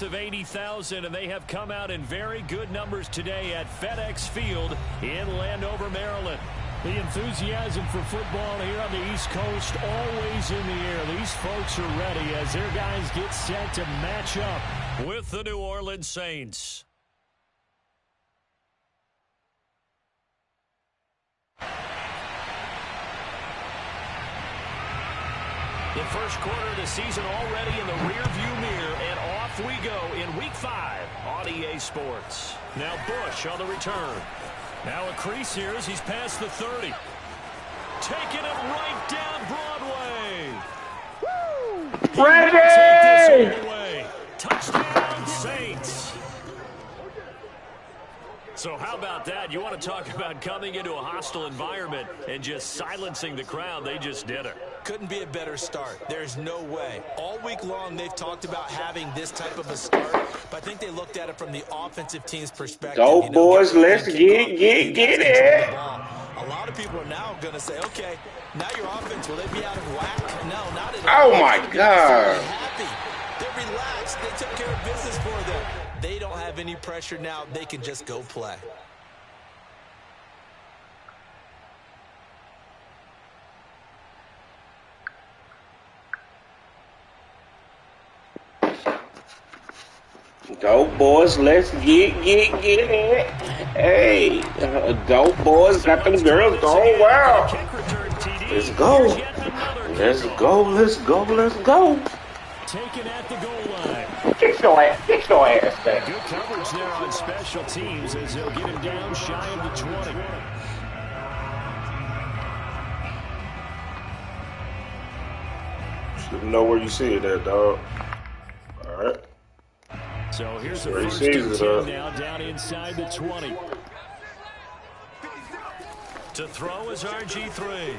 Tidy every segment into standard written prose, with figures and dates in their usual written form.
Of 80,000, and they have come out in very good numbers today at FedEx Field in Landover, Maryland. The enthusiasm for football here on the East Coast always in the air. These folks are ready as their guys get set to match up with the New Orleans Saints. The first quarter of the season already in the rearview mirror, and off we go in Week 5 on EA Sports. Now Bush on the return. Now a crease here as he's past the 30. Taking it right down Broadway. Woo! Ready! Take this all the way. Touchdown, Saints. So how about that? You want to talk about coming into a hostile environment and just silencing the crowd. They just did it. Couldn't be a better start. There's no way. All week long, they've talked about having this type of a start, but I think they looked at it from the offensive team's perspective. Go, boys, let's get it. A lot of people are now going to say, okay, now your offense, will they be out of whack? No, not at Oh, all. my God. They're happy. They're relaxed. They took care of business for them. They don't have any pressure now. They can just go play. Go, boys, let's get it. Hey, go, boys, got them girls going well. Let's go. Let's go. Taken at the goal line. Get your ass there. Good coverage there on special teams as they'll get him down shy of the 20. Just know where you see it at, dog. All right. So here's the first and 10 now down inside the 20. To throw is RG3.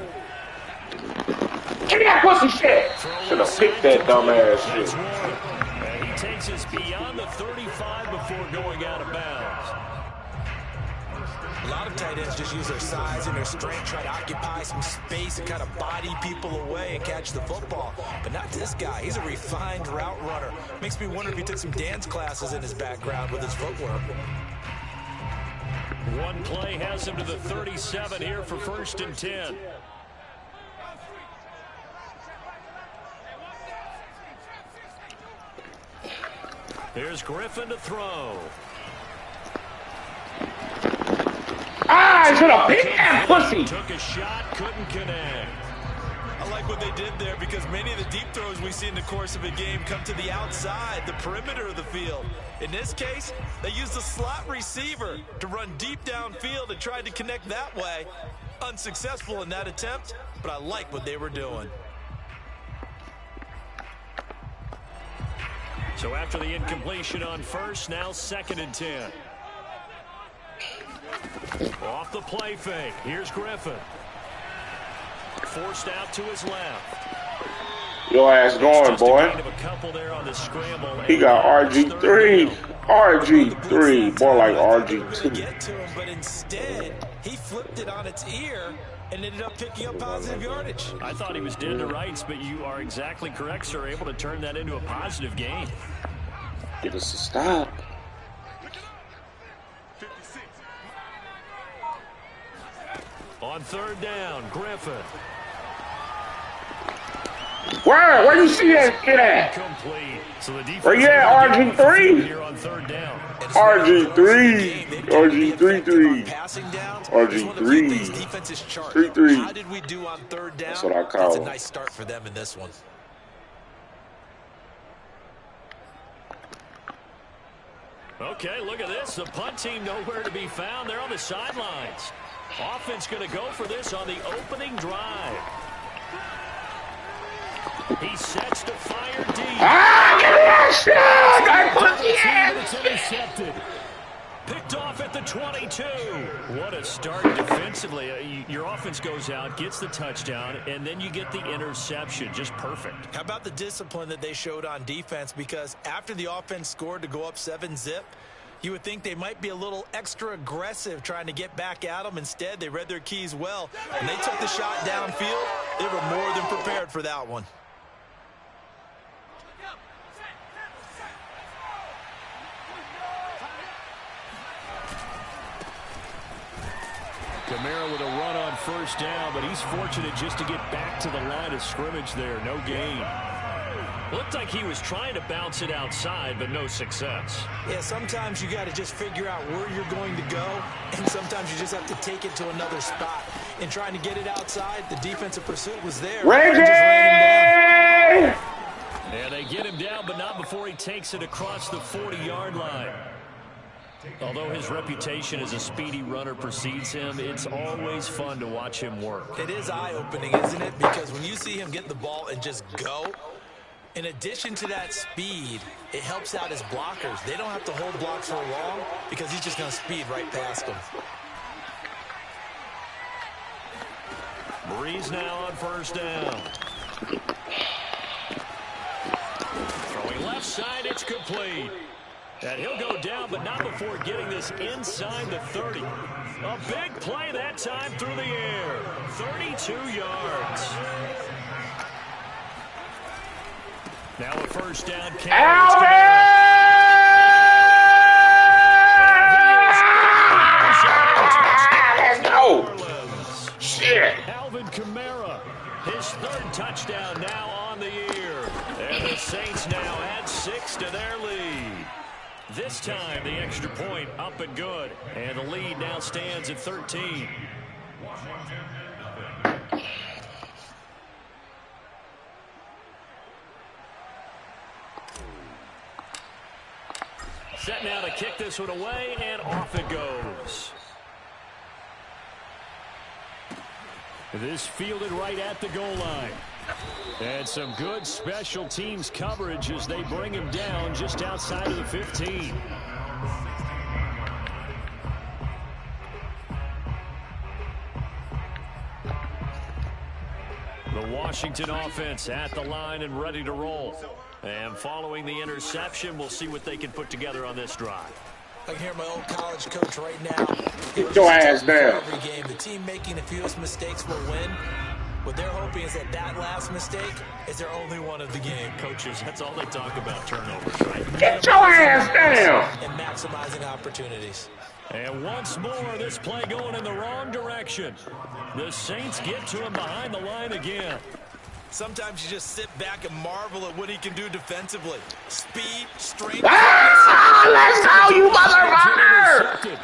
Give me that pussy shit. Should have picked that dumbass shit. And he takes us beyond the 35 before going out of bounds. A lot of tight ends just use their size and their strength, try to occupy some space and kind of body people away and catch the football. But not this guy. He's a refined route runner. Makes me wonder if he took some dance classes in his background with his footwork. One play has him to the 37 here for first and 10. Here's Griffin to throw. I should have picked that pussy. Took a shot, couldn't connect. I like what they did there because many of the deep throws we see in the course of a game come to the outside, the perimeter of the field. In this case, they used the slot receiver to run deep downfield and tried to connect that way. Unsuccessful in that attempt, but I like what they were doing. So after the incompletion on first, now second and 10. Off the play fake. Here's Griffin. Forced out to his left. Your ass going, boy. He got RG3. RG3. More like RG2. Get to him, but instead, he flipped it on its ear and ended up picking up positive yardage. I thought he was dead to rights, but you are exactly correct, sir. Able to turn that into a positive gain. Get us to stop. On third down, Griffin. Where you see that kid at? Complete. So the defense Where you at, RG3? Here on third down. RG3. RG3. RG3. 3-3. How did we do on third down? That's what I call That's a it. nice start for them in this one. Okay, look at this. The punt team nowhere to be found. They're on the sidelines. Offense going to go for this on the opening drive. He sets to fire deep. Ah, give me that shot! I put the It's intercepted. Picked off at the 22. What a start defensively. Your offense goes out, gets the touchdown, and then you get the interception. Just perfect. How about the discipline that they showed on defense? Because after the offense scored to go up 7-zip, you would think they might be a little extra aggressive trying to get back at them. Instead, they read their keys well, and they took the shot downfield. They were more than prepared for that one. Kamara with a run on first down, but he's fortunate just to get back to the line of scrimmage there. No gain. Looked like he was trying to bounce it outside, but no success. Yeah, sometimes you got to just figure out where you're going to go, and sometimes you just have to take it to another spot. In trying to get it outside, the defensive pursuit was there. Reggie! And they get him down, but not before he takes it across the 40-yard line. Although his reputation as a speedy runner precedes him, it's always fun to watch him work. It is eye-opening, isn't it? Because when you see him get the ball and just go, in addition to that speed, it helps out his blockers. They don't have to hold blocks for long because he's just going to speed right past them. Breeze now on first down. Throwing left side, it's complete. And he'll go down, but not before getting this inside the 30. A big play that time through the air. 32 yards. Now a first down carry. Let's go. Shit. Alvin Kamara, his third touchdown now on the year. And the Saints now add 6 to their lead. This time the extra point up and good. And the lead now stands at 13. Set now to kick this one away, and off it goes. This fielded right at the goal line. And some good special teams coverage as they bring him down just outside of the 15. The Washington offense at the line and ready to roll. And following the interception, we'll see what they can put together on this drive. I can hear my old college coach right now. Get your ass down. Every game, the team making the fewest mistakes will win. What they're hoping is that last mistake is their only one of the game. Coaches, that's all they talk about, turnovers, right? Get your ass down. And maximizing opportunities. And once more, this play going in the wrong direction. The Saints get to him behind the line again. Sometimes you just sit back and marvel at what he can do defensively. Speed, strength. Let's go, you motherfucker!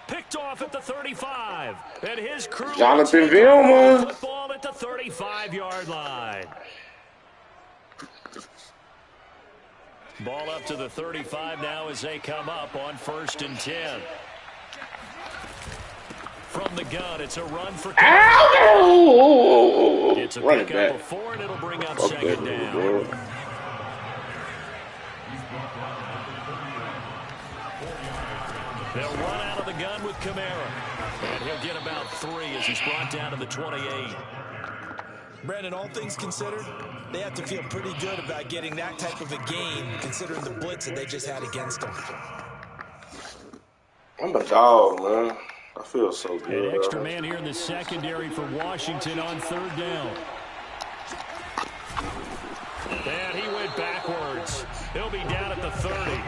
Picked off at the 35. And his crew Jonathan Vilma. Football at the 35-yard line. Ball up to the 35 now as they come up on 1st and 10. From the gun, it's a run for Ow! It's a pickup of 4, and it'll bring up second down. They'll run out of the gun with Kamara. And he'll get about 3 as he's brought down to the 28. Brandon, all things considered, they have to feel pretty good about getting that type of a gain, considering the blitz that they just had against them. I'm a dog, man. I feel so good. An extra man here in the secondary for Washington on 3rd down. And he went backwards. He'll be down at the 30.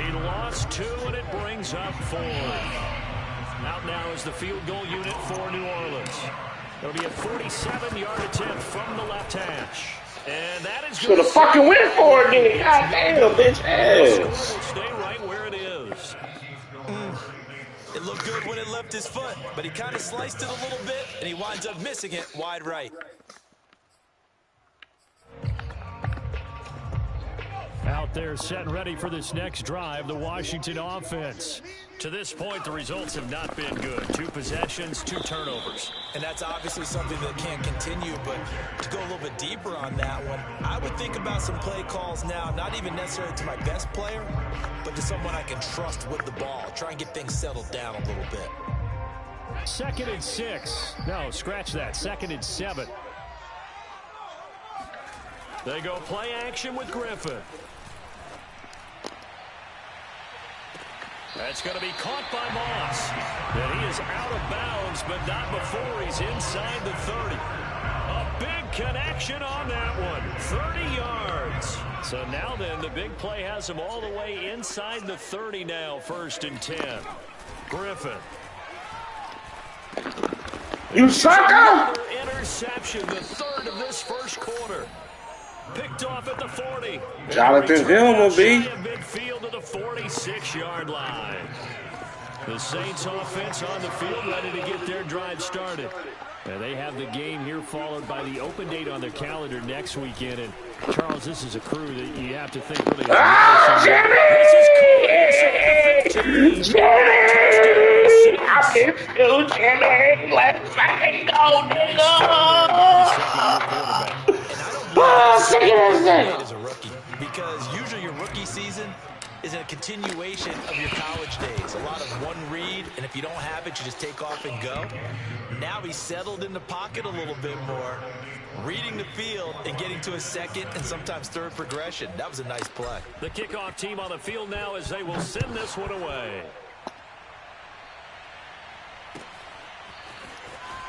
He lost 2, and it brings up 4. Out now is the field goal unit for New Orleans. It'll be a 47-yard attempt from the left hash. And that is should have fucking went for it, then. God damn, bitch ass. Stay right where it is. It looked good when it left his foot, but he kind of sliced it a little bit, and he winds up missing it wide right. Out there set and ready for this next drive, the Washington offense. To this point, the results have not been good. 2 possessions, 2 turnovers. And that's obviously something that can't continue, but to go a little bit deeper on that one, I would think about some play calls now, not even necessarily to my best player, but to someone I can trust with the ball. Try and get things settled down a little bit. 2nd and 6. No, scratch that. 2nd and 7. They go play action with Griffin. That's going to be caught by Moss. And he is out of bounds, but not before he's inside the 30. A big connection on that one. 30 yards. So now then, the big play has him all the way inside the 30 now, 1st and 10. Griffin. You sucker! Another interception, the third of this first quarter. Picked off at the 40. Jonathan Hill will be. Midfield to the 46-yard line. The Saints offense on the field, ready to get their drive started. And they have the game here followed by the open date on their calendar next weekend. And Charles, this is a crew that you have to think really. Jimmy! Jimmy! I miss you, Jimmy! Let's go, nigga! Oh, sick of this As a rookie, because usually your rookie season is a continuation of your college days. A lot of one read, and if you don't have it, you just take off and go. Now he's settled in the pocket a little bit more, reading the field and getting to a second and sometimes third progression. That was a nice play. The kickoff team on the field now as they will send this one away.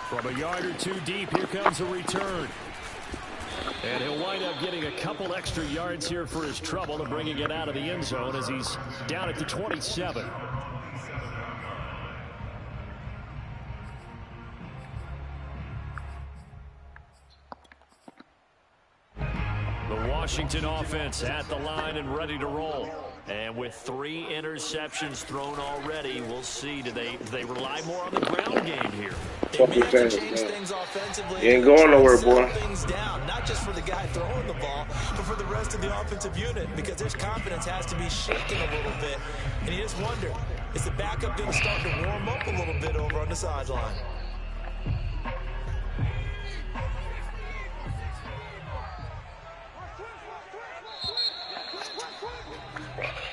From a yard or two deep, here comes a return. And he'll wind up getting a couple extra yards here for his trouble and bringing it out of the end zone as he's down at the 27. The Washington offense at the line and ready to roll. And with 3 interceptions thrown already, we'll see. Do they rely more on the ground game here? They may have to change things offensively. You ain't going nowhere, boy. Things down, not just for the guy throwing the ball, but for the rest of the offensive unit, because his confidence has to be shaken a little bit. And you just wonder, is the backup going to start to warm up a little bit over on the sideline?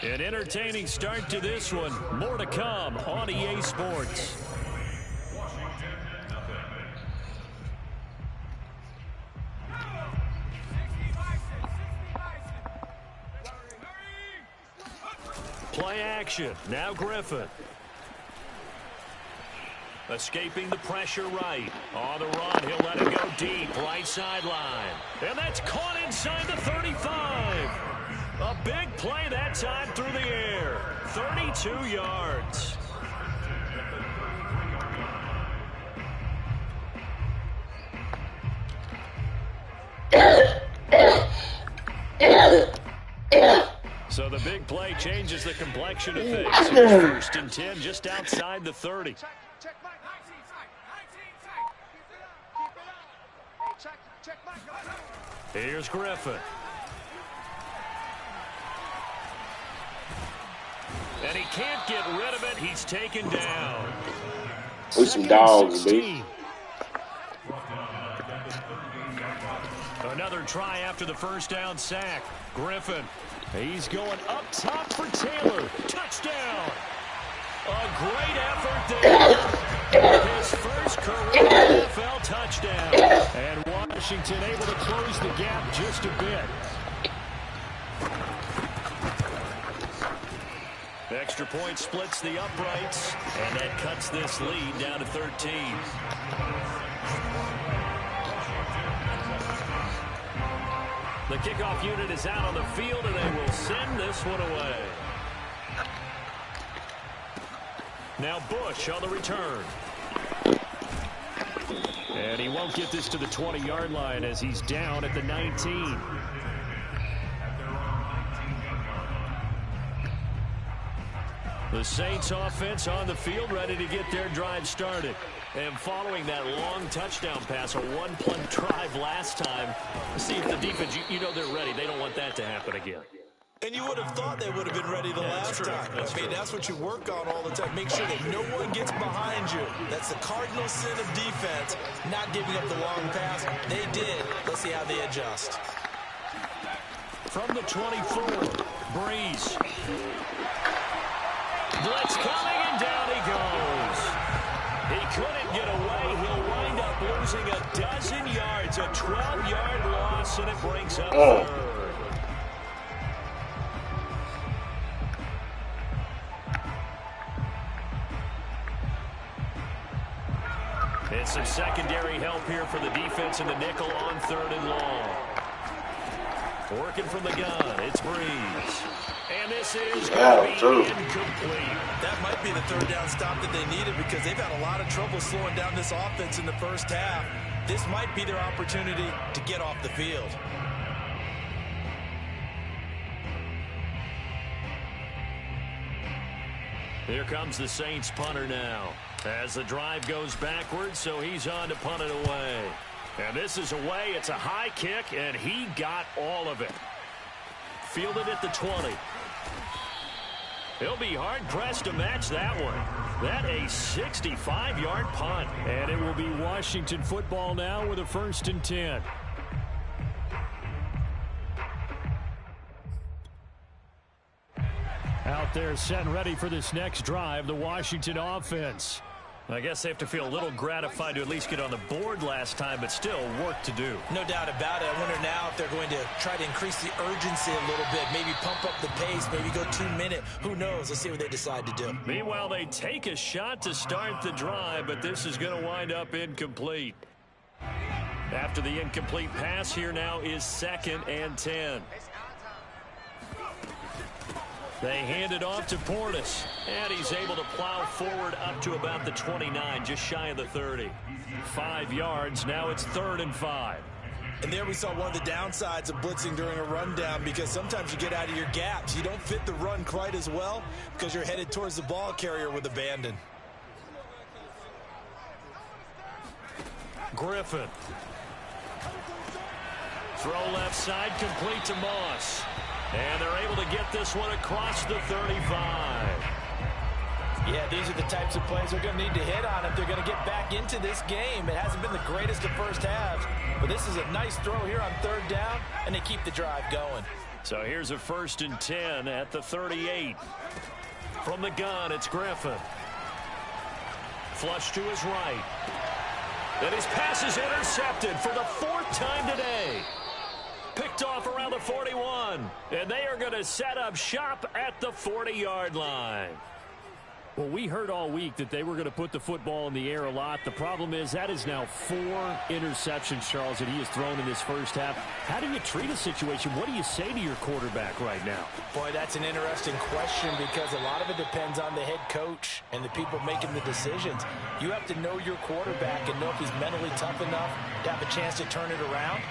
An entertaining start to this one. More to come on EA Sports. Play action. Now Griffin. Escaping the pressure right. On the run, he'll let it go deep. Right sideline. And that's caught inside the 35. A big play that time through the air. 32 yards. So the big play changes the complexion of things. First and 10 just outside the 30. Here's Griffin. And he can't get rid of it. He's taken down. We some dogs, baby. Another try after the first down sack. Griffin. He's going up top for Taylor. Touchdown. A great effort there. His first career NFL touchdown. And Washington able to close the gap just a bit. Extra point splits the uprights, and that cuts this lead down to 13. The kickoff unit is out on the field, and they will send this one away. Now Bush on the return. And he won't get this to the 20-yard line as he's down at the 19. The Saints offense on the field ready to get their drive started. And following that long touchdown pass, a one-play drive last time, see if the defense, you know they're ready. They don't want that to happen again. And you would have thought they would have been ready the last time. That's what you work on all the time. Make sure that no one gets behind you. That's the cardinal sin of defense, not giving up the long pass. They did. Let's see how they adjust. From the 24, Breeze. Blitz coming, and down he goes. He couldn't get away. He'll wind up losing a dozen yards, a 12-yard loss, and it brings up third. It's some secondary help here for the defense in the nickel on 3rd and long. Working from the gun, it's Breeze. And this is going to be incomplete. That might be the third down stop that they needed because they've had a lot of trouble slowing down this offense in the first half. This might be their opportunity to get off the field. Here comes the Saints punter now. As the drive goes backwards, so he's on to punt it away. And this is away. It's a high kick, and he got all of it. Fielded at the 20. He'll be hard-pressed to match that one. That a 65-yard punt. And it will be Washington football now with a 1st and 10. Out there set and ready for this next drive, the Washington offense. I guess they have to feel a little gratified to at least get on the board last time, but still work to do. No doubt about it. I wonder now if they're going to try to increase the urgency a little bit, maybe pump up the pace, maybe go 2-minute. Who knows? Let's see what they decide to do. Meanwhile, they take a shot to start the drive, but this is going to wind up incomplete. After the incomplete pass, here now is 2nd and 10. They hand it off to Portis, and he's able to plow forward up to about the 29, just shy of the 30. 5 yards, now it's 3rd and 5. And there we saw one of the downsides of blitzing during a rundown because sometimes you get out of your gaps. You don't fit the run quite as well because you're headed towards the ball carrier with abandon. Griffin. Throw left side, complete to Moss. And they're able to get this one across the 35. Yeah, these are the types of plays they're going to need to hit on if they're going to get back into this game. It hasn't been the greatest of first halves, but this is a nice throw here on 3rd down, and they keep the drive going. So here's a 1st and 10 at the 38. From the gun, it's Griffin. Flush to his right. And his pass is intercepted for the 4th time today. Picked off around the 41. And they are going to set up shop at the 40-yard line. Well, we heard all week that they were going to put the football in the air a lot. The problem is that is now 4 interceptions, Charles, that he has thrown in this first half. How do you treat a situation? What do you say to your quarterback right now? Boy, that's an interesting question because a lot of it depends on the head coach and the people making the decisions. You have to know your quarterback and know if he's mentally tough enough to have a chance to turn it around.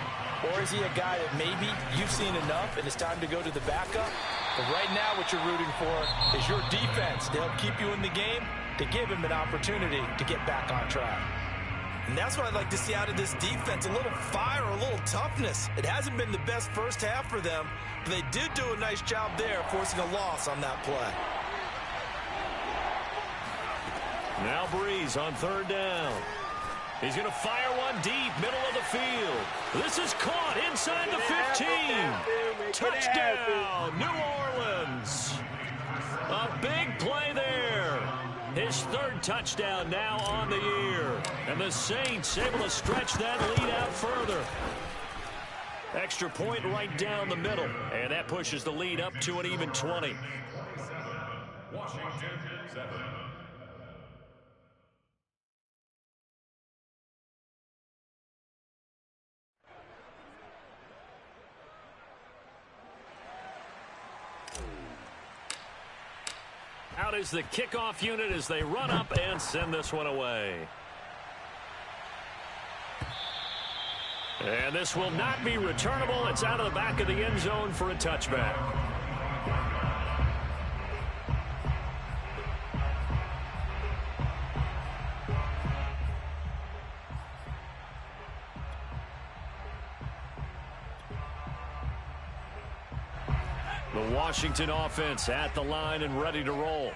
Or is he a guy that maybe you've seen enough and it's time to go to the backup? But right now what you're rooting for is your defense to help keep you in the game, to give him an opportunity to get back on track. And that's what I'd like to see out of this defense, a little fire, a little toughness. It hasn't been the best first half for them, but they did do a nice job there forcing a loss on that play. Now Breeze on 3rd down. He's going to fire one deep, middle of the field. This is caught inside the 15. Touchdown, New Orleans. A big play there. His 3rd touchdown now on the year. And the Saints able to stretch that lead out further. Extra point right down the middle. And that pushes the lead up to an even 20. Washington 7. Out is the kickoff unit as they run up and send this one away. And this will not be returnable. It's out of the back of the end zone for a touchback. The Washington offense at the line and ready to roll.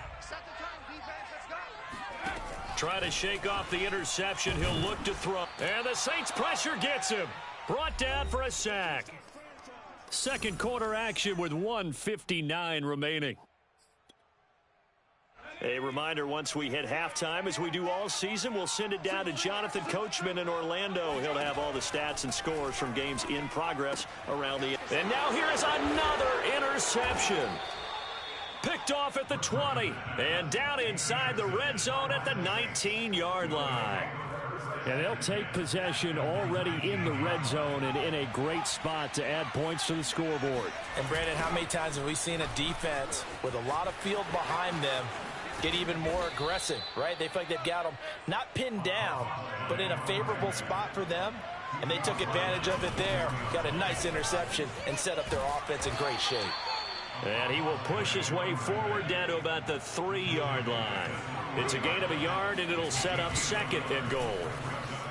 Try to shake off the interception. He'll look to throw. And the Saints pressure gets him. Brought down for a sack. Second quarter action with 1:59 remaining. A reminder, once we hit halftime, as we do all season, we'll send it down to Jonathan Coachman in Orlando. He'll have all the stats and scores from games in progress around the... And now here is another interception. Picked off at the 20 and down inside the red zone at the 19-yard line. And they'll take possession already in the red zone and in a great spot to add points to the scoreboard. And, Brandon, how many times have we seen a defense with a lot of field behind them get even more aggressive, right? They feel like they've got them not pinned down, but in a favorable spot for them, and they took advantage of it there, got a nice interception, and set up their offense in great shape. And he will push his way forward down to about the 3-yard line. It's a gain of a yard, and it'll set up second and goal.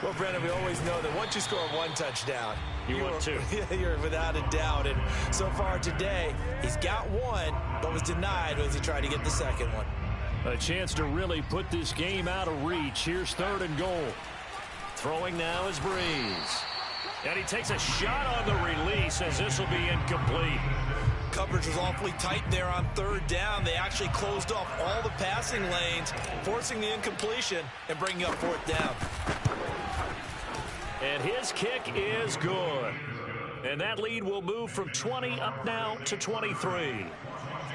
Well, Brandon, we always know that once you score one touchdown, you want two. You're without a doubt. And so far today, he's got one, but was denied as he tried to get the second one. A chance to really put this game out of reach. Here's 3rd and goal. Throwing now is Breeze. And he takes a shot on the release as this will be incomplete. Coverage was awfully tight there on 3rd down. They actually closed off all the passing lanes, forcing the incompletion and bringing up 4th down. And his kick is good. And that lead will move from 20 up now to 23.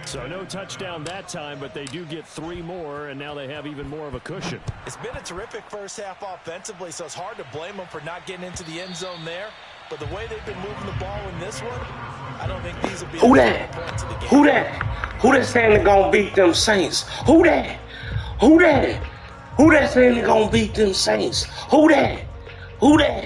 So no touchdown that time, but they do get 3 more, and now they have even more of a cushion. It's been a terrific first half offensively, so it's hard to blame them for not getting into the end zone there. But the way they've been moving the ball in this one, I don't think these will be the points of the game. Who that? Who that saying they're going to beat them Saints? Who that? Who that? Who that saying they're going to beat them Saints? Who that? Who that?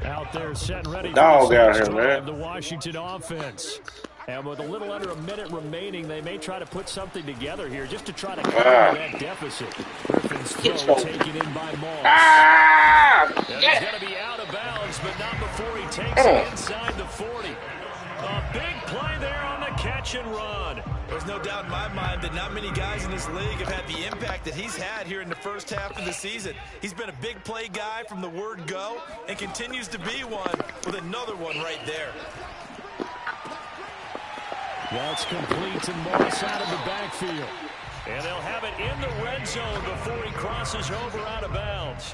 Out there setting ready for Dog the out here, man. The Washington offense. And with a little under a minute remaining, they may try to put something together here just to try to cover that deficit. Griffin's throw taken in by Moss. He's going to be out of bounds, but not before he takes it inside the 40. A big play there on the catch and run. There's no doubt in my mind that not many guys in this league have had the impact that he's had here in the first half of the season. He's been a big play guy from the word go and continues to be one with another one right there. That's complete to Moss out of the backfield. And they'll have it in the red zone before he crosses over out of bounds.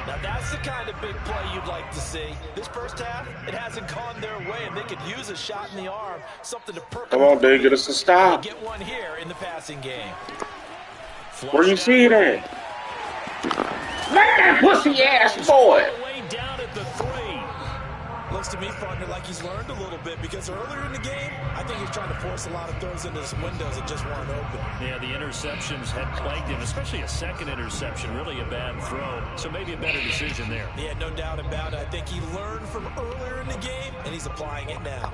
Now that's the kind of big play you'd like to see. This first half, it hasn't gone their way, and they could use a shot in the arm, something to perk. Come on, dude, get us a stop. Get one here in the passing game. Where you see it at? Man, pussy ass boy. Way down at the 3. Looks to me, partner, like he's learned a little bit because earlier in the game, I think he's trying to force a lot of throws into some windows that just weren't open. Yeah, the interceptions had plagued him, especially a second interception, really a bad throw. So maybe a better decision there. Yeah, no doubt about it. I think he learned from earlier in the game, and he's applying it now.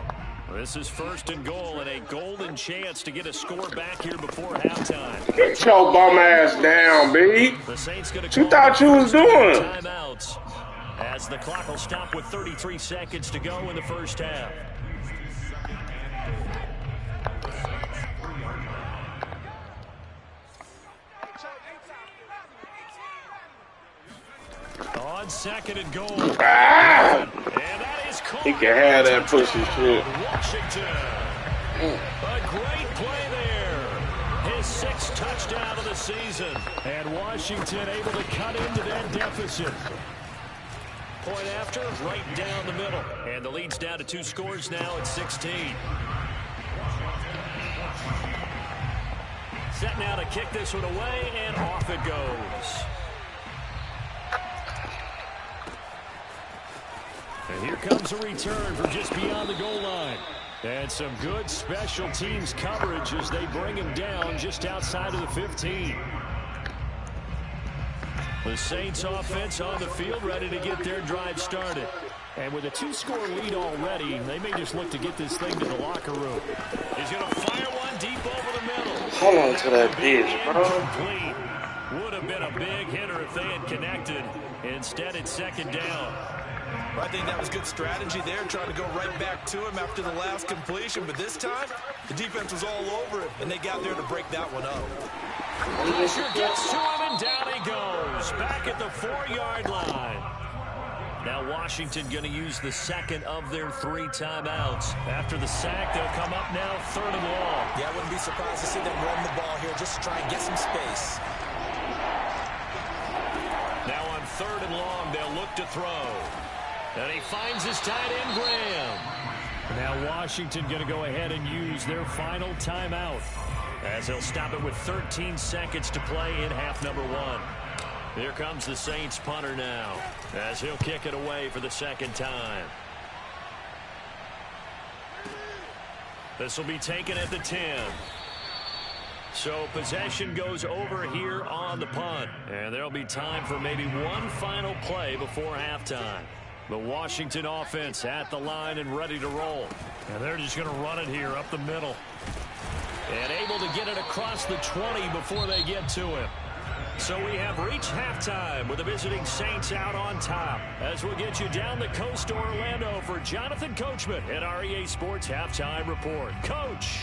This is 1st and goal and a golden chance to get a score back here before halftime. Get your bum ass down, B. The Saints going What you thought you was doing? Timeouts. As the clock will stop with 33 seconds to go in the first half. On 2nd and goal. And that is caught. He can have that pussy shit. Washington. A great play there. His 6th touchdown of the season. And Washington able to cut into that deficit. Point after, right down the middle. And the lead's down to 2 scores now at 16. Set now to kick this one away, and off it goes. And here comes a return from just beyond the goal line. And some good special teams coverage as they bring him down just outside of the 15. The Saints offense on the field ready to get their drive started. And with a 2-score lead already, they may just look to get this thing to the locker room. He's going to fire one deep over the middle. Hold on to that bitch, bro. Would have been a big hitter if they had connected. Instead, it's 2nd down. I think that was good strategy there, trying to go right back to him after the last completion. But this time, the defense was all over him, and they got there to break that one up. Pressure gets to him, and down he goes. Back at the 4-yard line. Now Washington going to use the 2nd of their 3 timeouts. After the sack, they'll come up now 3rd and long. Yeah, I wouldn't be surprised to see them run the ball here just to try and get some space. Now on 3rd and long, they'll look to throw. And he finds his tight end, Graham. Now Washington going to go ahead and use their final timeout, as they'll stop it with 13 seconds to play in half number 1. Here comes the Saints punter now, as he'll kick it away for the second time. This will be taken at the 10. So possession goes over here on the punt. And there'll be time for maybe one final play before halftime. The Washington offense at the line and ready to roll. And they're just going to run it here up the middle. And able to get it across the 20 before they get to him. So we have reached halftime with the visiting Saints out on top. As we'll get you down the coast to Orlando for Jonathan Coachman at our EA Sports Halftime Report. Coach.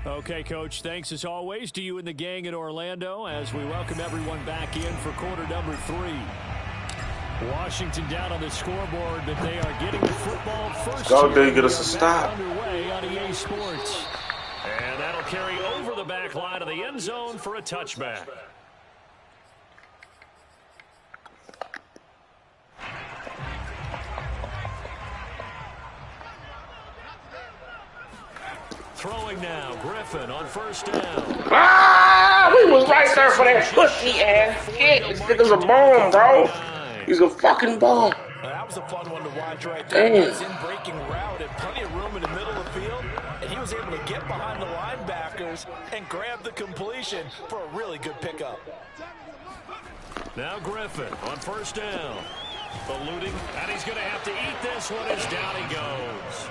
Okay, Coach, thanks as always to you and the gang at Orlando as we welcome everyone back in for quarter number 3. Washington down on the scoreboard, but they are getting the football first. Go, dude, get us a stop. Underway on EA Sports. And that'll carry over the back line of the end zone for a touchback. Throwing now, Griffin on first down. Ah, we was right there for that pussy ass shit. This nigga's a bomb, bro. He's a fucking bomb. That was a fun one to watch right there. Damn. He's in breaking route, had plenty of room in the middle of the field, and he was able to get behind the linebackers and grab the completion for a really good pickup. Now Griffin on first down. Eluding, and he's going to have to eat this one as down he goes.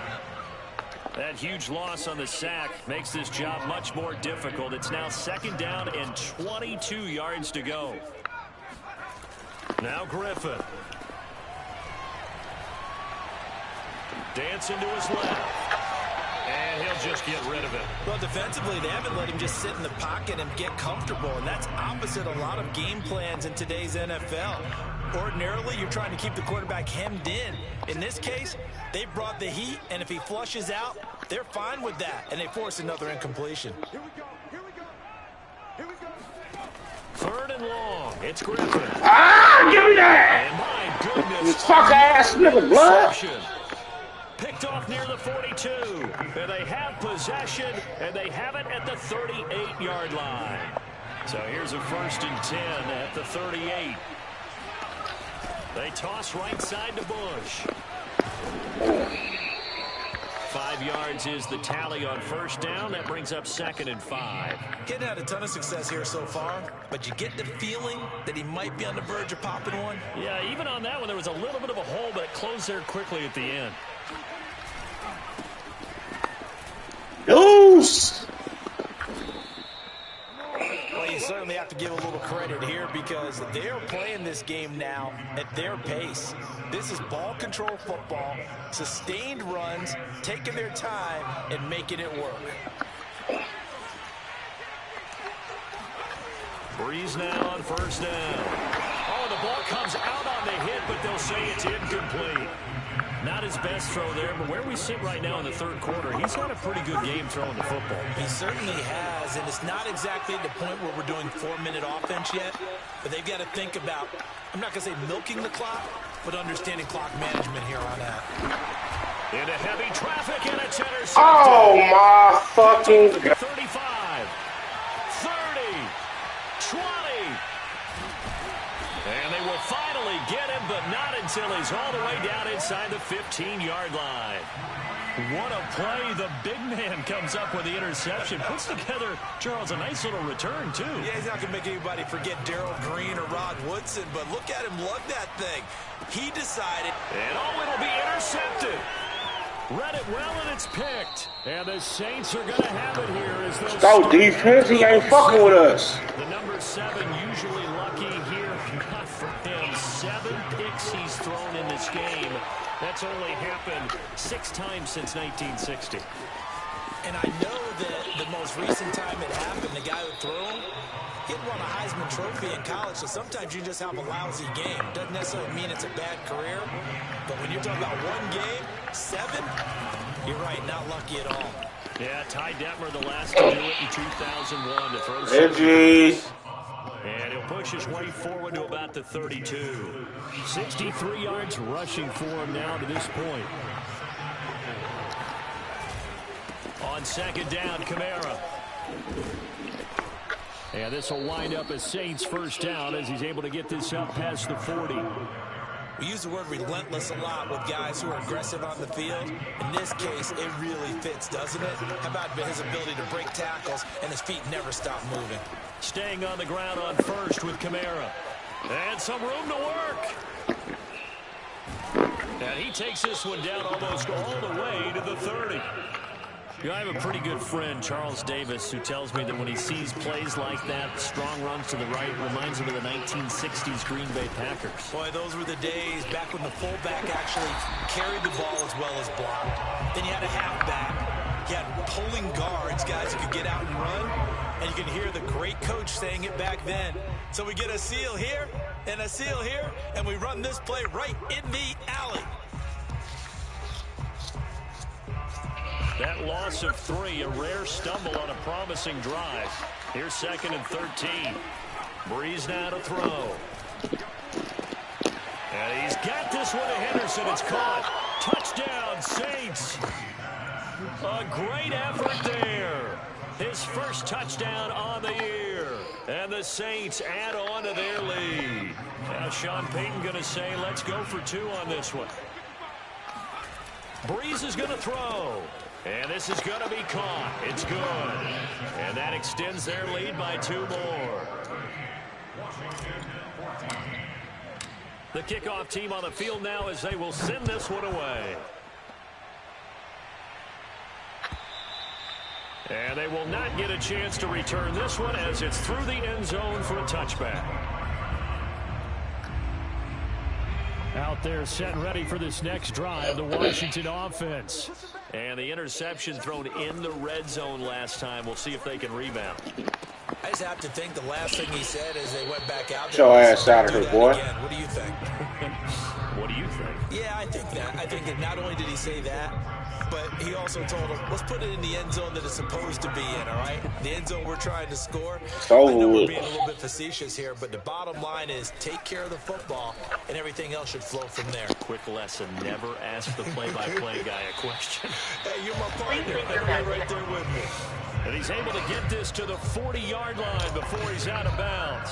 That huge loss on the sack makes this job much more difficult. It's now second down and 22 yards to go. Now Griffin. Dancing to his left. And he'll just get rid of it. Well, defensively, they haven't let him just sit in the pocket and get comfortable, and that's opposite a lot of game plans in today's NFL. Ordinarily, you're trying to keep the quarterback hemmed in. In this case, they brought the heat, and if he flushes out, they're fine with that, and they force another incompletion. Here we go. Here we go. Here we go. Third and long. It's Griffin. Ah, give me that. And my goodness. Fuck ass nigga, blood. Picked off near the 42. And they have possession, and they have it at the 38-yard line. So here's a first and 10 at the 38. They toss right side to Bush. 5 yards is the tally on first down. That brings up second and 5. Getting had a ton of success here so far, but you get the feeling that he might be on the verge of popping one. Yeah, even on that one, there was a little bit of a hole, but it closed there quickly at the end. Deuce. Well, you certainly have to give a little credit here because they're playing this game now at their pace. This is ball control football, sustained runs, taking their time and making it work. Breeze now on first down. Oh, the ball comes out on the hit, but they'll say it's incomplete. Not his best throw there, but where we sit right now in the third quarter, he's had a pretty good game throwing the football. He certainly has, and it's not exactly at the point where we're doing 4-minute offense yet, but they've got to think about, I'm not going to say milking the clock, but understanding clock management here on out. Into heavy traffic, and it's intercepted. Oh, my fucking God. 35, 30, 20. And they will finally get him, but not until he's all the way down inside the 15-yard line. What a play. The big man comes up with the interception. Puts together, Charles, a nice little return, too. Yeah, he's not going to make anybody forget Darrell Green or Rod Woodson, but look at him lug that thing. He decided. And oh, it'll be intercepted. Read it well, and it's picked. And the Saints are going to have it here. As those Go defense, he ain't fucking with us. The number 7 usually lucky here. Not for him. 7 picks he's thrown in this game. That's only happened 6 times since 1960. And I know that the most recent time it happened, the guy who threw him, he had won a Heisman Trophy in college, so sometimes you just have a lousy game. Doesn't necessarily mean it's a bad career, but when you're talking about one game, 7, you're right, not lucky at all. Yeah, Ty Detmer, the last to do it in 2001 to throw 7 Reggie. And he'll push his way forward to about the 32. 63 yards rushing for him now to this point. On second down, Kamara. And this will wind up a Saints first down as he's able to get this up past the 40. We use the word relentless a lot with guys who are aggressive on the field. In this case, it really fits, doesn't it? How about his ability to break tackles and his feet never stop moving? Staying on the ground on first with Kamara. And some room to work. And he takes this one down almost all the way to the 30. I have a pretty good friend, Charles Davis, who tells me that when he sees plays like that, strong runs to the right, reminds him of the 1960s Green Bay Packers. Boy, those were the days back when the fullback actually carried the ball as well as blocked. Then you had a halfback. You had pulling guards, guys who could get out and run. And you can hear the great coach saying it back then. So we get a seal here and a seal here, and we run this play right in the alley. That loss of 3, a rare stumble on a promising drive. Here's 2nd and 13. Breeze now to throw. And he's got this one to Henderson. It's caught. Touchdown, Saints. A great effort there. His first touchdown on the year. And the Saints add on to their lead. Now Sean Payton going to say, let's go for 2 on this one. Breeze is going to throw. And this is going to be caught. It's good. And that extends their lead by 2 more. The kickoff team on the field now as they will send this one away. And they will not get a chance to return this one as it's through the end zone for a touchback. Out there set and ready for this next drive, the Washington offense. And the interception thrown in the red zone last time. We'll see if they can rebound. I just have to think the last thing he said as they went back out. Get your ass out of here, boy. Again. What do you think? What do you think? Yeah, I think that. I think that not only did he say that, but he also told him, let's put it in the end zone that it's supposed to be in, all right? The end zone we're trying to score. I know we're being a little bit facetious here, but the bottom line is take care of the football, and everything else should flow from there. Quick lesson, never ask the play-by-play guy a question. Hey, you're my partner. You're right there with me. And he's able to get this to the 40-yard line before he's out of bounds.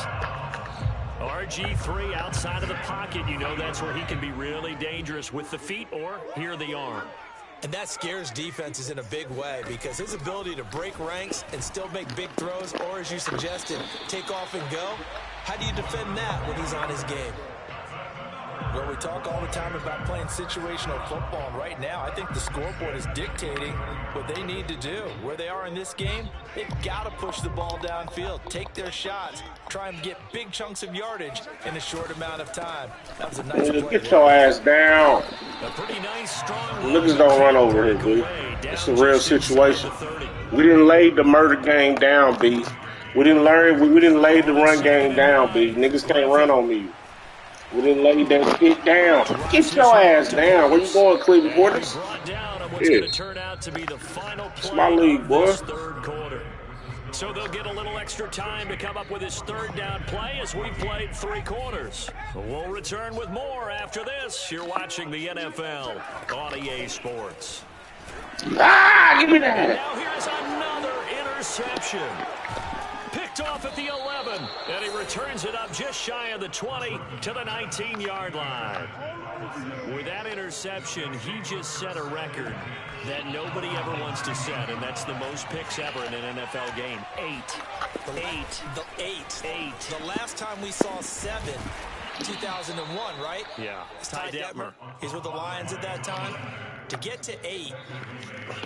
RG3 outside of the pocket. You know that's where he can be really dangerous with the feet or here the arm. And that scares defenses in a big way because his ability to break ranks and still make big throws, or as you suggested, take off and go, how do you defend that when he's on his game? Well, we talk all the time about playing situational football, and right now I think the scoreboard is dictating what they need to do. Where they are in this game, they've got to push the ball downfield, take their shots, try and get big chunks of yardage in a short amount of time. That was a nice play. Get your ass down. A pretty nice, strong Niggas don't run over here, B. It's a real situation. We didn't lay the murder game down, B. We didn't lay the run game down, B. Niggas can't run on me. We didn't lay that shit down. Get your ass down. Where you going, Cleveland Porters? Yeah. It's my league, boy. Third quarter. So they'll get a little extra time to come up with his third down play as we played 3 quarters. We'll return with more after this. You're watching the NFL on EA Sports. Ah, give me that. And now here's another interception. Picked off at the 11, and he returns it up just shy of the 20 to the 19-yard line. With that interception, he just set a record that nobody ever wants to set, and that's the most picks ever in an NFL game. 8. The last time we saw 7, 2001, right? Yeah. It's Ty Detmer. He's with the Lions at that time. To get to 8,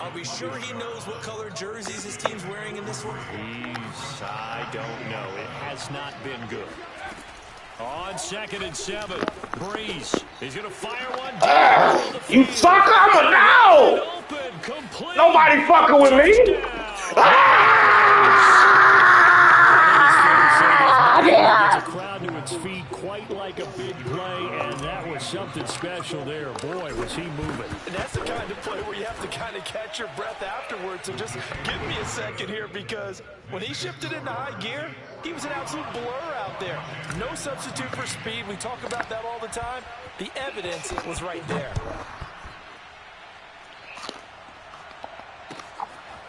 are we sure he knows what color jerseys his team's wearing in this one? I don't know. It has not been good. On 2nd and 7, Breeze. He's going to fire one down. You sucker! I'm a no! Nobody fucking with me! Gets a crowd to its feet quite like a big play, and that was something special there. Boy, was he moving. And that's the kind of play where you have to kind of catch your breath afterwards. So just give me a second here, because when he shifted into high gear, he was an absolute blur out there. No substitute for speed. We talk about that all the time. The evidence was right there.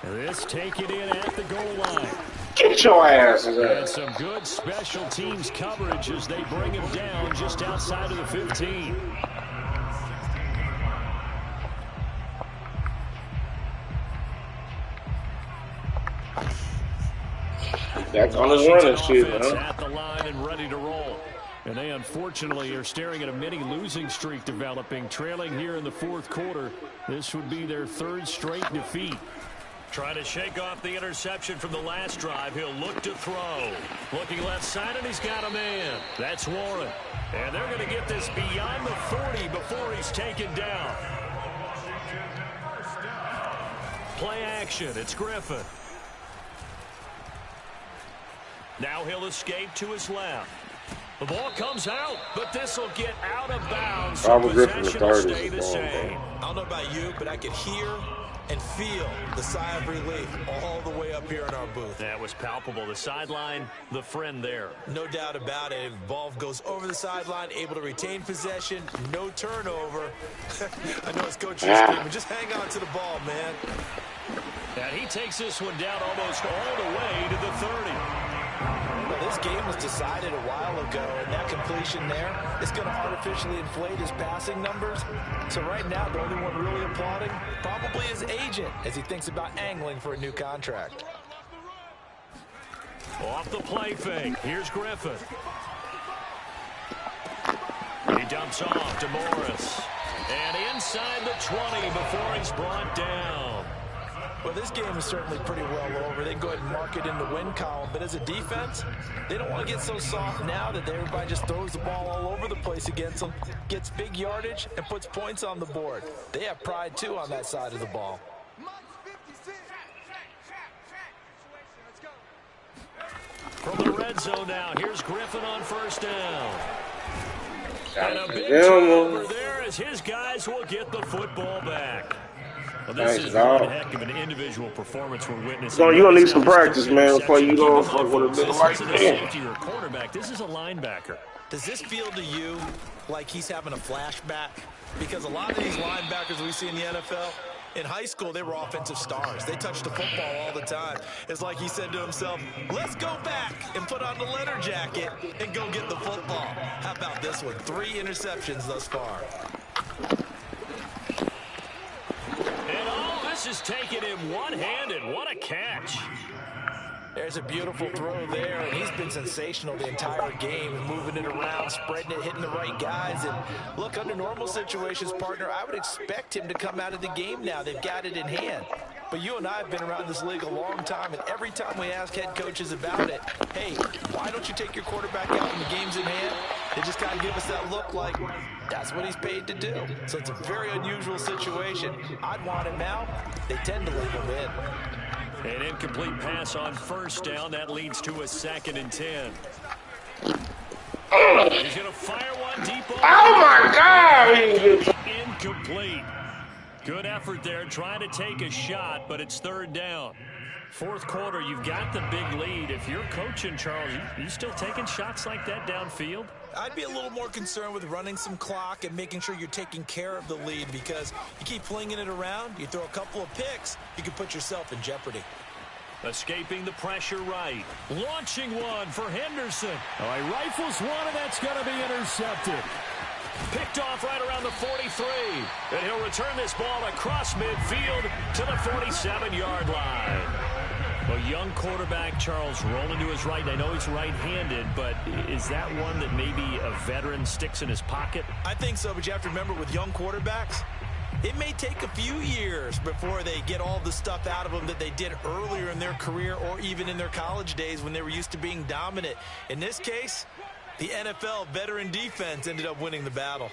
This taken in at the goal line. Get your asses out. And some good special teams coverage as they bring him down just outside of the 15. That's on his running shit, man. At the line and ready to roll. And they unfortunately are staring at a mini losing streak developing, trailing here in the fourth quarter. This would be their third straight defeat. Trying to shake off the interception from the last drive. He'll look to throw. Looking left side, and he's got a man. That's Warren. And they're going to get this beyond the 40 before he's taken down. Play action. It's Griffin. Now he'll escape to his left. The ball comes out, but this will get out of bounds. So possession will stay the same. I don't know about you, but I could hear and feel the sigh of relief all the way up here in our booth. That was palpable. The sideline, the friend there. No doubt about it. If the ball goes over the sideline, able to retain possession, no turnover. I know it's Coach but just hang on to the ball, man. And he takes this one down almost all the way to the 30. Well, this game was decided a while ago, and that completion there is going to artificially inflate his passing numbers. So right now, the only one really applauding probably his agent as he thinks about angling for a new contract. Off the play fake. Here's Griffin. He dumps off to Morris. And inside the 20 before he's brought down. Well, this game is certainly pretty well over. They can go ahead and mark it in the win column. But as a defense, they don't want to get so soft now that everybody just throws the ball all over the place against them, gets big yardage, and puts points on the board. They have pride, too, on that side of the ball. From the red zone now, here's Griffin on first down. And a big turnover there as his guys will get the football back. Well, this is one heck of an individual performance we're witnessing. So you're going to need some practice, man, before you go fuck with a bit like that. This isn't a safety or a cornerback. This is a linebacker. Does this feel to you like he's having a flashback? Because a lot of these linebackers we see in the NFL, in high school, they were offensive stars. They touched the football all the time. It's like he said to himself, let's go back and put on the leather jacket and go get the football. How about this one? 3 interceptions thus far. And all this is taken in one-handed. What a catch. There's a beautiful throw there, and he's been sensational the entire game, moving it around, spreading it, hitting the right guys. And look, under normal situations, partner, I would expect him to come out of the game now. They've got it in hand. But you and I have been around this league a long time, and every time we ask head coaches about it, hey, why don't you take your quarterback out when the game's in hand? They just kind of give us that look like that's what he's paid to do. So it's a very unusual situation. I'd want him out. They tend to leave him in. An incomplete pass on first down. That leads to a 2nd and 10. He's going to fire one deep. Oh, my God. Incomplete. Good effort there, trying to take a shot, but it's 3rd down. Fourth quarter, you've got the big lead. If you're coaching, Charles, you still taking shots like that downfield? I'd be a little more concerned with running some clock and making sure you're taking care of the lead, because you keep flinging it around, you throw a couple of picks, you can put yourself in jeopardy. Escaping the pressure right. Launching one for Henderson. Oh, he rifles one, and that's going to be intercepted. Picked off right around the 43. And he'll return this ball across midfield to the 47-yard line. A young quarterback, Charles, rolling to his right. I know he's right-handed, but is that one that maybe a veteran sticks in his pocket? I think so, but you have to remember with young quarterbacks, it may take a few years before they get all the stuff out of them that they did earlier in their career or even in their college days when they were used to being dominant. In this case, the NFL veteran defense ended up winning the battle.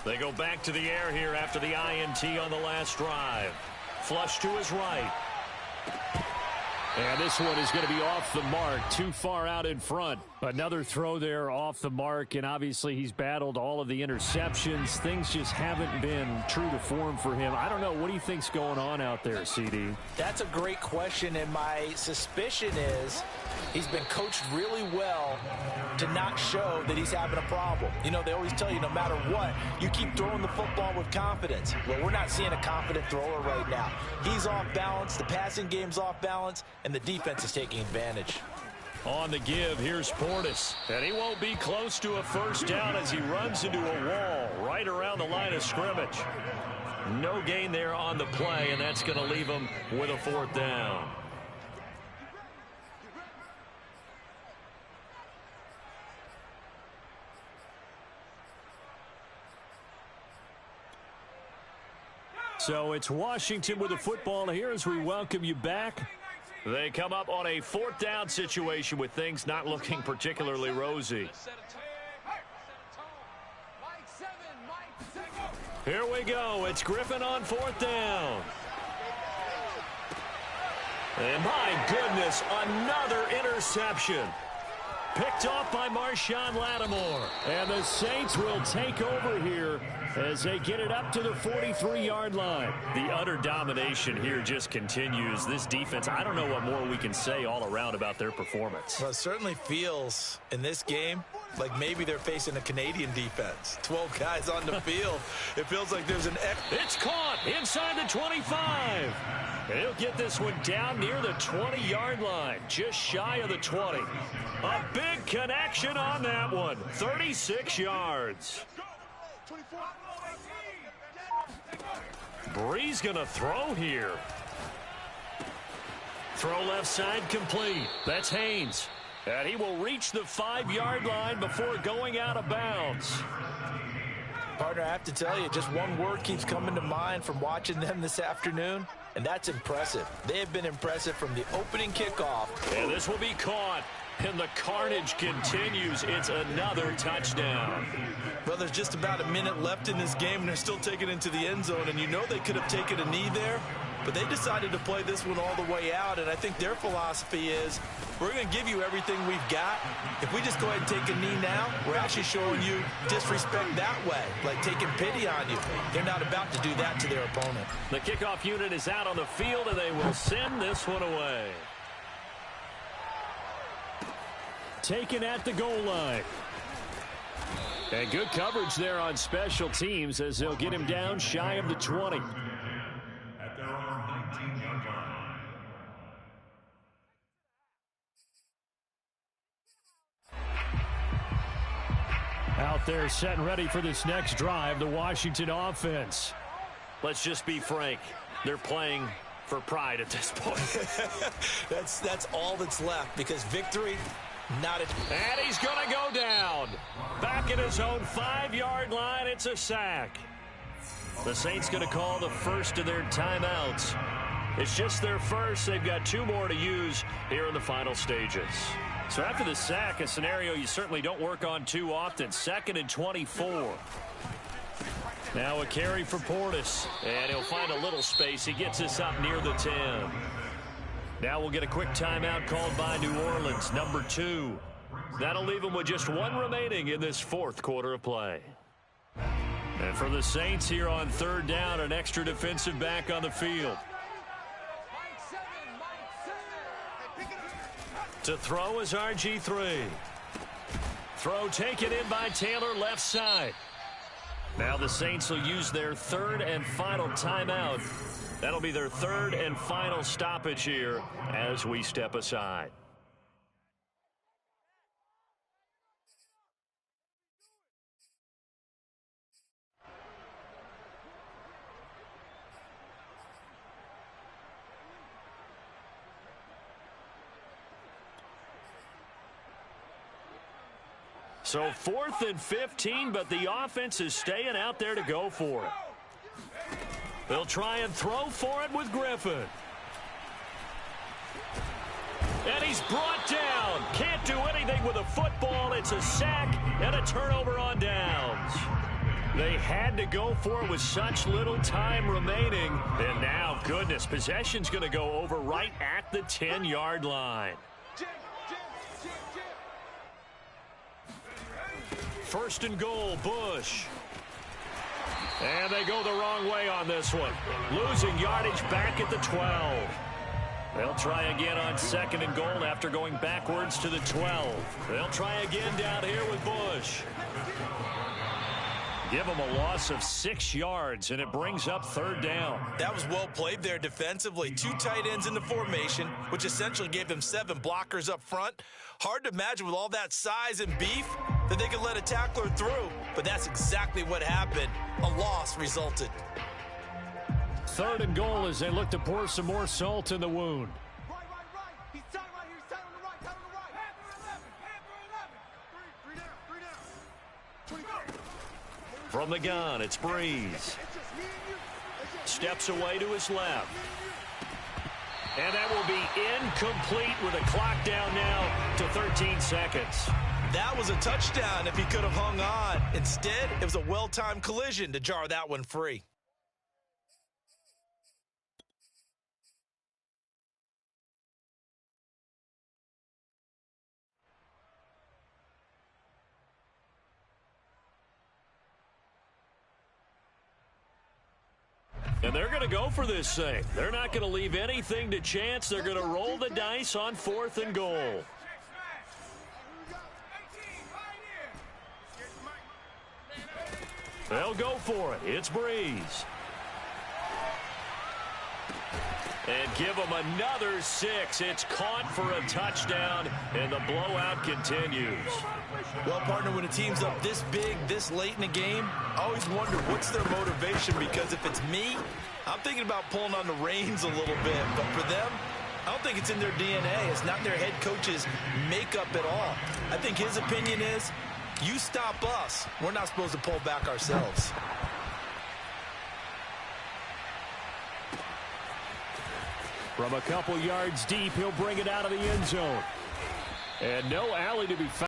They go back to the air here after the INT on the last drive. Flush to his right. And this one is going to be off the mark, too far out in front. Another throw there off the mark, and obviously he's battled all of the interceptions. Things just haven't been true to form for him. I don't know. What do you think's going on out there, CD? That's a great question, and my suspicion is He's been coached really well to not show that he's having a problem. You know, they always tell you no matter what, you keep throwing the football with confidence. Well, we're not seeing a confident thrower right now. He's off balance, the passing game's off balance, and the defense is taking advantage. On the give, here's Portis. And he won't be close to a first down as he runs into a wall right around the line of scrimmage. No gain there on the play, and that's going to leave him with a 4th down. So it's Washington with the football here as we welcome you back. They come up on a 4th down situation with things not looking particularly rosy. Here we go. It's Griffin on 4th down. And my goodness, another interception. Picked off by Marshawn Lattimore. And the Saints will take over here as they get it up to the 43-yard line. The utter domination here just continues. This defense, I don't know what more we can say all around about their performance. Well, it certainly feels in this game like maybe they're facing a Canadian defense. 12 guys on the field. It feels like there's an... It's caught inside the 25. And he'll get this one down near the 20-yard line, just shy of the 20. A big connection on that one, 36 yards. Bree's going to throw here. Throw left side complete. That's Haynes. And he will reach the 5-yard line before going out of bounds. Partner, I have to tell you, just one word keeps coming to mind from watching them this afternoon, and that's impressive. They have been impressive from the opening kickoff. And this will be caught, and the carnage continues. It's another touchdown. Well, there's just about a minute left in this game, and they're still taking it into the end zone, and you know they could have taken a knee there, but they decided to play this one all the way out, and I think their philosophy is, we're going to give you everything we've got. If we just go ahead and take a knee now, we're actually showing you disrespect that way, like taking pity on you. They're not about to do that to their opponent. The kickoff unit is out on the field, and they will send this one away. Taken at the goal line. And good coverage there on special teams as they'll get him down shy of the 20. At their own 19-yard line. Out there set and ready for this next drive, the Washington offense. Let's just be frank. They're playing for pride at this point. That's all that's left because victory, not a... And he's going to go down. Back at his own 5-yard line, it's a sack. The Saints going to call the first of their timeouts. It's just their first. They've got 2 more to use here in the final stages. So after the sack, a scenario you certainly don't work on too often. 2nd and 24. Now a carry for Portis. And he'll find a little space. He gets us up near the 10. Now we'll get a quick timeout called by New Orleans, number 2. That'll leave them with just 1 remaining in this 4th quarter of play. And for the Saints here on 3rd down, an extra defensive back on the field. To throw is RG3. Throw taken in by Taylor, left side. Now the Saints will use their 3rd and final timeout. That'll be their 3rd and final stoppage here as we step aside. So 4th and 15, but the offense is staying out there to go for it. They'll try and throw for it with Griffin. And he's brought down. Can't do anything with a football. It's a sack and a turnover on downs. They had to go for it with such little time remaining. And now, goodness, possession's going to go over right at the 10-yard line. 1st and goal, Bush. And they go the wrong way on this one. Losing yardage back at the 12. They'll try again on 2nd and goal after going backwards to the 12. They'll try again down here with Bush. Give them a loss of 6 yards, and it brings up 3rd down. That was well played there defensively. 2 tight ends in the formation, which essentially gave them 7 blockers up front. Hard to imagine with all that size and beef that they could let a tackler through, but that's exactly what happened. A loss resulted. 3rd and goal as they look to pour some more salt in the wound. Right. He's tight right here. He's tight on the right. Tight on the right. Hand for 11. Three down. 20 go. From the gun, it's Breeze. Steps away to his left. And that will be incomplete with a clock down now to 13 seconds. That was a touchdown if he could have hung on. Instead, it was a well-timed collision to jar that one free. And they're going to go for this thing. They're not going to leave anything to chance. They're going to roll the dice on 4th and goal. They'll go for it. It's Breeze. And give them another 6. It's caught for a touchdown, and the blowout continues. Well, partner, when a team's up this big, this late in the game, I always wonder what's their motivation, because if it's me, I'm thinking about pulling on the reins a little bit. But for them, I don't think it's in their DNA. It's not their head coach's makeup at all. I think his opinion is, you stop us, we're not supposed to pull back ourselves. From a couple yards deep, he'll bring it out of the end zone. And no alley to be found.